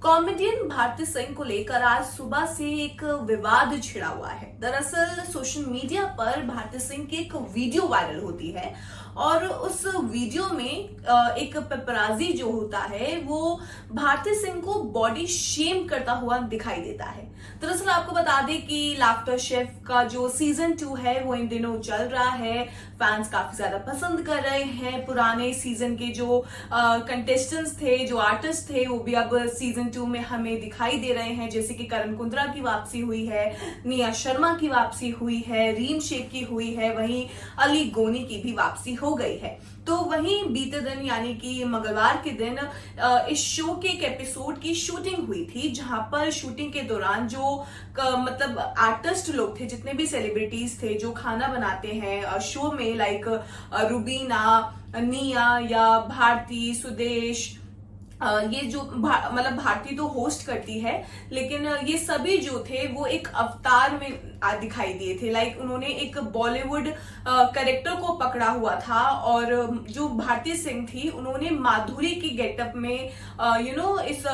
Comedian Bharti Singh को लेकर आज सुबह से एक विवाद छिड़ा हुआ है। दरअसल सोशल मीडिया पर भारती सिंह की एक वीडियो वायरल होती है और उस वीडियो में एक पेपराजी जो होता है वो भारती सिंह को बॉडी शेम करता हुआ दिखाई देता है। दरअसल आपको बता दें कि लाफ्टर शेफ का जो सीजन 2 है वो इन दिनों चल रहा है। फैंस काफी ज्यादा पसंद कर रहे हैं। पुराने सीजन के जो कंटेस्टेंट्स थे, जो आर्टिस्ट थे, वो भी अब सीजन 2 में हमें दिखाई दे रहे हैं। जैसे कि करण कुंद्रा की वापसी हुई है, निया शर्मा की वापसी हुई है, रीम शेख की हुई है, वहीं अली गोनी की भी वापसी हो गई है। तो वहीं बीते दिन यानी कि मंगलवार के दिन इस शो के एक एपिसोड की शूटिंग हुई थी, जहां पर शूटिंग के दौरान जो मतलब आर्टिस्ट लोग थे, जितने भी सेलिब्रिटीज थे जो खाना बनाते हैं शो में, लाइक रुबीना, निया या भारती, सुदेश, ये जो मतलब भारती तो होस्ट करती है, लेकिन ये सभी जो थे वो एक अवतार में दिखाई दिए थे। लाइक उन्होंने एक बॉलीवुड कैरेक्टर को पकड़ा हुआ था और जो भारती सिंह थी उन्होंने माधुरी की गेटअप में इस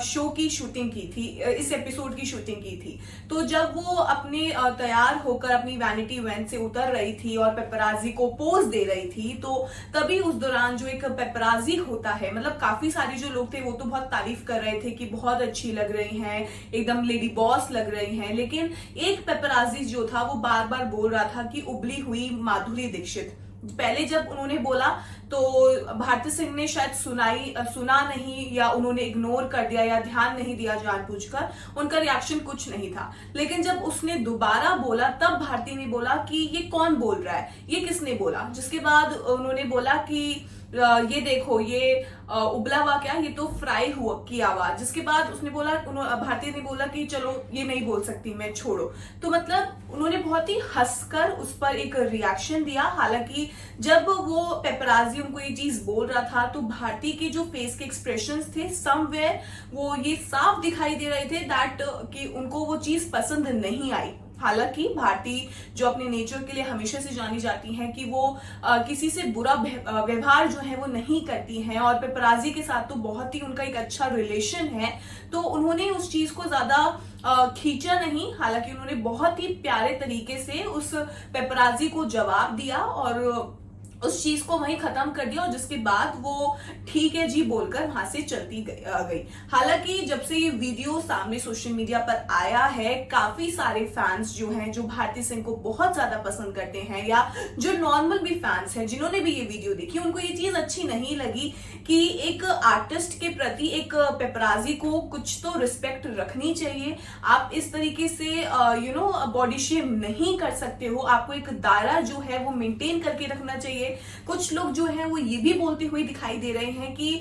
शो की शूटिंग की थी, इस एपिसोड की शूटिंग की थी। तो जब वो अपने तैयार होकर अपनी वैनिटी वैन से उतर रही थी और पेपराजी को पोज दे रही थी, तो तभी उस दौरान जो एक पेपराजी होता है, मतलब काफी सारे जो लोग थे वो तो बहुत तारीफ कर रहे थे कि बहुत अच्छी लग रही हैं, एकदम लेडी बॉस लग रही हैं, लेकिन एक पेपराजी जो था वो बार बार बोल रहा था कि उबली हुई माधुरी दीक्षित। पहले जब उन्होंने बोला तो भारती सिंह ने शायद सुना नहीं, या उन्होंने इग्नोर कर दिया या ध्यान नहीं दिया जानबूझकर, उनका रिएक्शन कुछ नहीं था। लेकिन जब उसने दोबारा बोला तब भारती ने बोला कि ये कौन बोल रहा है, ये किसने बोला। जिसके बाद उन्होंने बोला कि ये देखो, ये उबला हुआ क्या, ये तो फ्राई हुआ किया हुआ। जिसके बाद उसने बोला, भारती ने बोला कि चलो ये नहीं बोल सकती मैं, छोड़ो। तो मतलब उन्होंने बहुत ही हंसकर उस पर एक रिएक्शन दिया। हालांकि जब वो पेपराजी उनको ये चीज बोल रहा था तो भारती के जो फेस के एक्सप्रेशंस थे, समवेयर वो ये साफ दिखाई दे रहे थे दैट कि उनको वो चीज पसंद नहीं आई। हालांकि भारती जो अपने नेचर के लिए हमेशा से जानी जाती हैं कि वो किसी से बुरा व्यवहार जो है वो नहीं करती हैं, और पेपराजी के साथ तो बहुत ही उनका एक अच्छा रिलेशन है, तो उन्होंने उस चीज को ज्यादा खींचा नहीं। हालांकि उन्होंने बहुत ही प्यारे तरीके से उस पेपराजी को जवाब दिया और उस चीज को वहीं खत्म कर दिया, और जिसके बाद वो ठीक है जी बोलकर वहां से चलती गई। हालांकि जब से ये वीडियो सामने सोशल मीडिया पर आया है, काफी सारे फैंस जो हैं, जो भारती सिंह को बहुत ज्यादा पसंद करते हैं, या जो नॉर्मल भी फैंस हैं जिन्होंने भी ये वीडियो देखी, उनको ये चीज अच्छी नहीं लगी कि एक आर्टिस्ट के प्रति एक पेपराजी को कुछ तो रिस्पेक्ट रखनी चाहिए। आप इस तरीके से बॉडी शेम नहीं कर सकते हो। आपको एक दायरा जो है वो मेंटेन करके रखना चाहिए। कुछ लोग जो हैं वो ये भी बोलते हुए दिखाई दे रहे हैं कि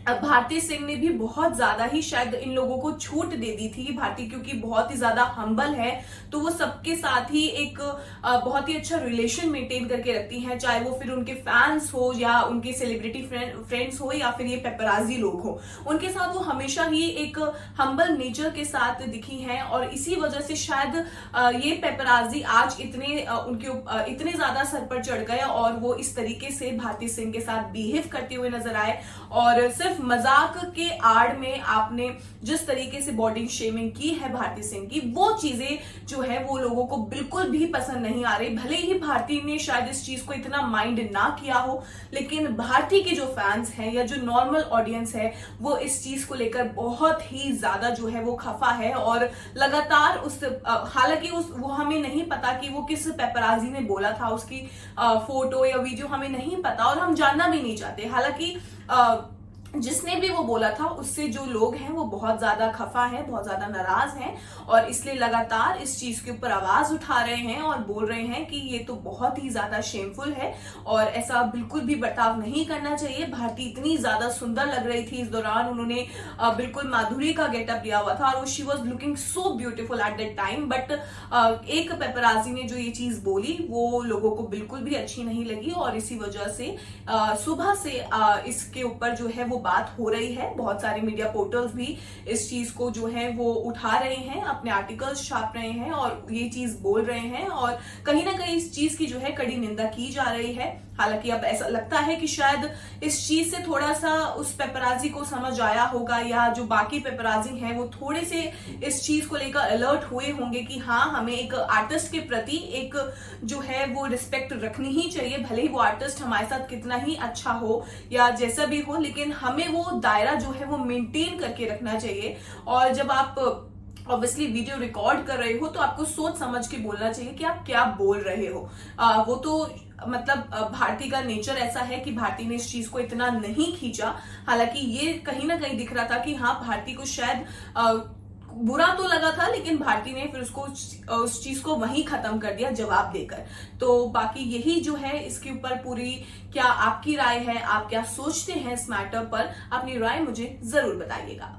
भारती सिंह ने भी बहुत ज्यादा ही शायद इन लोगों को छूट दे दी थी। भारती क्योंकि बहुत ही ज्यादा हम्बल है, तो वो सबके साथ ही एक बहुत ही अच्छा रिलेशन मेंटेन करके रखती हैं, चाहे वो फिर उनके फैंस हो या उनके सेलिब्रिटी फ्रेंड्स हो या फिर ये पेपराजी लोग हो। उनके साथ वो हमेशा ही एक हम्बल नेचर के साथ दिखी हैं, और इसी वजह से शायद ये पेपराजी आज उनके इतने ज्यादा सर पर चढ़ गए और वो इस तरीके से भारती सिंह के साथ बिहेव करते हुए नजर आए। और सिर्फ मजाक के आड़ में आपने जिस तरीके से बॉडी शेमिंग की है भारती सिंह की, वो चीजें जो है वो लोगों को बिल्कुल भी पसंद नहीं आ रही। भले ही भारती ने शायद इस चीज को इतना माइंड ना किया हो, लेकिन भारती के जो फैंस हैं या जो नॉर्मल ऑडियंस है वो इस चीज को लेकर बहुत ही ज्यादा जो है वो खफा है। और लगातार हालांकि वो हमें नहीं पता कि वो किस पेपराजी ने बोला था, उसकी फोटो या वीडियो हमें नहीं पता और हम जानना भी नहीं चाहते। हालांकि जिसने भी वो बोला था उससे जो लोग हैं वो बहुत ज्यादा खफा है, बहुत ज्यादा नाराज हैं, और इसलिए लगातार इस चीज के ऊपर आवाज उठा रहे हैं और बोल रहे हैं कि ये तो बहुत ही ज्यादा शेमफुल है और ऐसा बिल्कुल भी बर्ताव नहीं करना चाहिए। भारती इतनी ज्यादा सुंदर लग रही थी इस दौरान, उन्होंने बिल्कुल माधुरी का गेटअप लिया हुआ था और she was looking so beautiful at that time. But एक पेपराजी ने जो ये चीज बोली वो लोगों को बिल्कुल भी अच्छी नहीं लगी, और इसी वजह से सुबह से इसके ऊपर जो है वो बात हो रही है। बहुत सारे मीडिया पोर्टल्स भी इस चीज को जो है वो उठा रहे हैं, अपने आर्टिकल्स छाप रहे हैं और ये चीज बोल रहे हैं और कहीं ना कहीं इस चीज की जो है कड़ी निंदा की जा रही है। हालांकि अब ऐसा लगता है कि शायद इस चीज से थोड़ा सा उस पेपराजी को समझ आया होगा, या जो बाकी पेपराजी हैं वो थोड़े से इस चीज को लेकर अलर्ट हुए होंगे कि हाँ, हमें एक आर्टिस्ट के प्रति एक जो है वो रिस्पेक्ट रखनी ही चाहिए, भले ही वो आर्टिस्ट हमारे साथ कितना ही अच्छा हो या जैसा भी हो, लेकिन हमें वो दायरा जो है वो मेंटेन करके रखना चाहिए। और जब आप ऑब्वियसली वीडियो रिकॉर्ड कर रहे हो तो आपको सोच समझ के बोलना चाहिए कि आप क्या बोल रहे हो। वो तो मतलब भारती का नेचर ऐसा है कि भारती ने इस चीज को इतना नहीं खींचा। हालांकि ये कहीं ना कहीं दिख रहा था कि हाँ, भारती को शायद बुरा तो लगा था, लेकिन भारती ने फिर उसको उस चीज को वहीं खत्म कर दिया जवाब देकर। तो बाकी यही जो है इसके ऊपर पूरी क्या आपकी राय है, आप क्या सोचते हैं इस मैटर पर, अपनी राय मुझे जरूर बताइएगा।